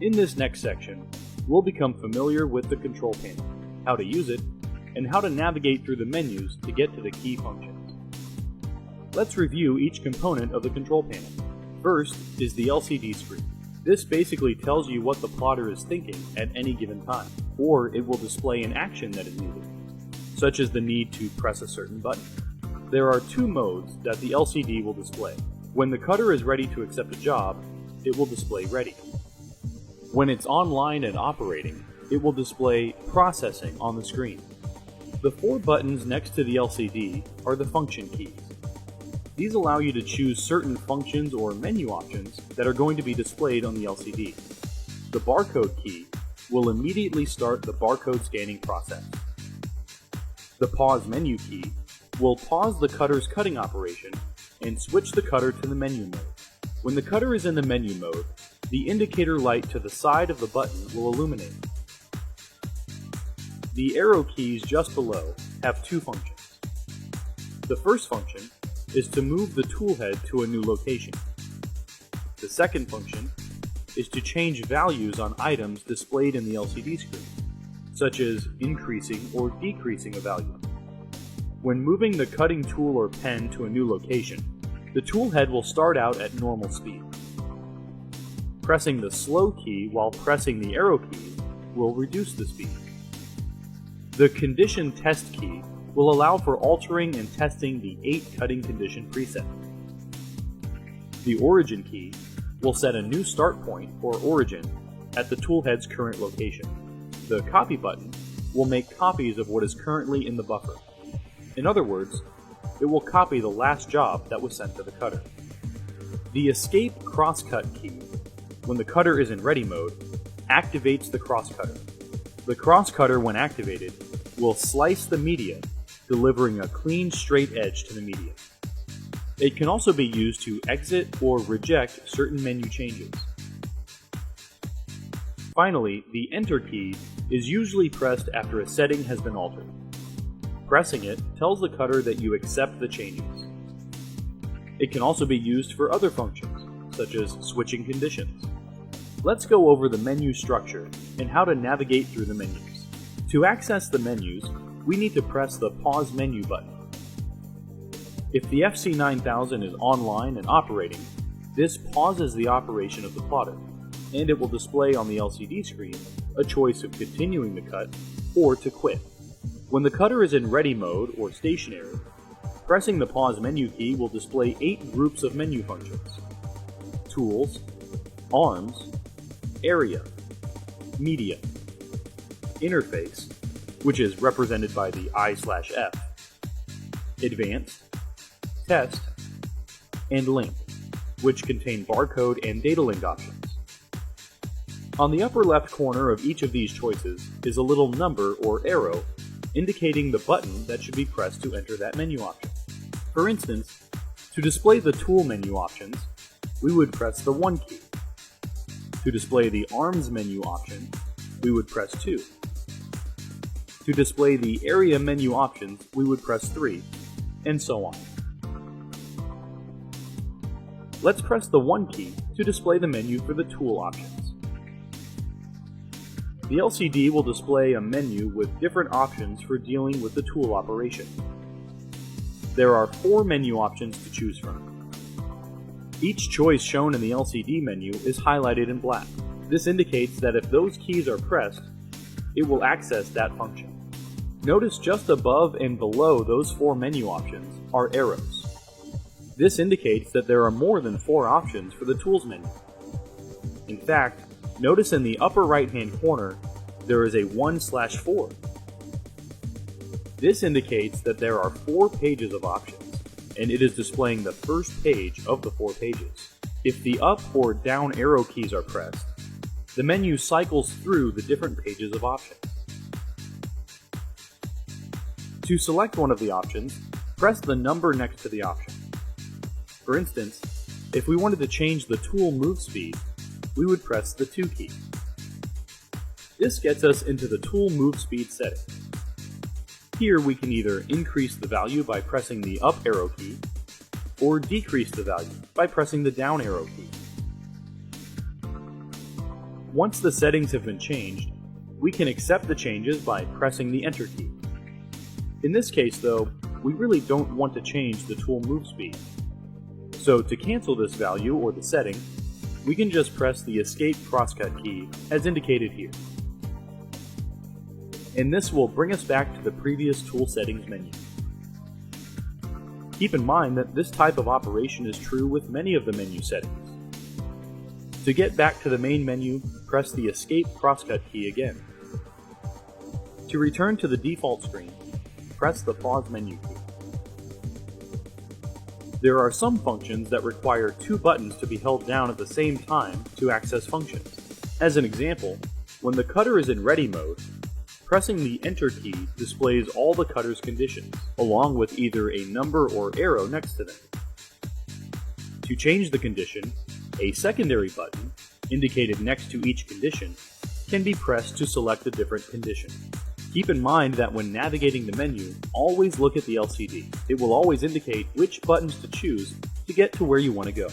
In this next section, we'll become familiar with the control panel, how to use it, and how to navigate through the menus to get to the key functions. Let's review each component of the control panel. First is the LCD screen. This basically tells you what the plotter is thinking at any given time, or it will display an action that is needed, such as the need to press a certain button. There are two modes that the LCD will display. When the cutter is ready to accept a job, it will display ready. When it's online and operating, it will display processing on the screen. The four buttons next to the LCD are the function keys. These allow you to choose certain functions or menu options that are going to be displayed on the LCD. The barcode key will immediately start the barcode scanning process. The pause menu key will pause the cutter's cutting operation and switch the cutter to the menu mode. When the cutter is in the menu mode, the indicator light to the side of the button will illuminate. The arrow keys just below have two functions. The first function is to move the tool head to a new location. The second function is to change values on items displayed in the LCD screen, such as increasing or decreasing a value. When moving the cutting tool or pen to a new location, the tool head will start out at normal speed. Pressing the slow key while pressing the arrow key will reduce the speed. The condition test key will allow for altering and testing the 8 cutting condition preset. The origin key will set a new start point or origin at the tool head's current location. The copy button will make copies of what is currently in the buffer. In other words, it will copy the last job that was sent to the cutter. The escape crosscut key, when the cutter is in ready mode, activates the crosscutter. The crosscutter, when activated, will slice the media, delivering a clean straight edge to the media. It can also be used to exit or reject certain menu changes. Finally, the enter key is usually pressed after a setting has been altered. Pressing it tells the cutter that you accept the changes. It can also be used for other functions, such as switching conditions. Let's go over the menu structure and how to navigate through the menus. To access the menus, we need to press the pause menu button. If the FC9000 is online and operating, this pauses the operation of the plotter, and it will display on the LCD screen a choice of continuing the cut or to quit. When the cutter is in ready mode or stationary, pressing the pause menu key will display 8 groups of menu functions: Tools, Arms, Area, Media, Interface, which is represented by the I/F, Advanced, Test, and Link, which contain barcode and data link options. On the upper left corner of each of these choices is a little number or arrow indicating the button that should be pressed to enter that menu option. For instance, to display the tool menu options, we would press the 1 key. To display the arms menu option, we would press 2. To display the area menu options, we would press 3, and so on. Let's press the 1 key to display the menu for the tool options. The LCD will display a menu with different options for dealing with the tool operation. There are 4 menu options to choose from. Each choice shown in the LCD menu is highlighted in black. This indicates that if those keys are pressed, it will access that function. Notice just above and below those 4 menu options are arrows. This indicates that there are more than 4 options for the tools menu. In fact, notice in the upper right-hand corner, there is a 1/4. This indicates that there are 4 pages of options, and it is displaying the first page of the 4 pages. If the up or down arrow keys are pressed, the menu cycles through the different pages of options. To select one of the options, press the number next to the option. For instance, if we wanted to change the tool move speed, we would press the 2 key. This gets us into the tool move speed setting. Here we can either increase the value by pressing the up arrow key, or decrease the value by pressing the down arrow key. Once the settings have been changed, we can accept the changes by pressing the Enter key. In this case, though, we really don't want to change the tool move speed. So to cancel this value or the setting, we can just press the Escape crosscut key as indicated here. And this will bring us back to the previous tool settings menu. Keep in mind that this type of operation is true with many of the menu settings. To get back to the main menu, press the Escape crosscut key again. To return to the default screen, press the Pause menu key. There are some functions that require two buttons to be held down at the same time to access functions. As an example, when the cutter is in ready mode, pressing the Enter key displays all the cutter's conditions, along with either a number or arrow next to them. To change the condition, a secondary button, indicated next to each condition, can be pressed to select a different condition. Keep in mind that when navigating the menu, always look at the LCD. It will always indicate which buttons to choose to get to where you want to go.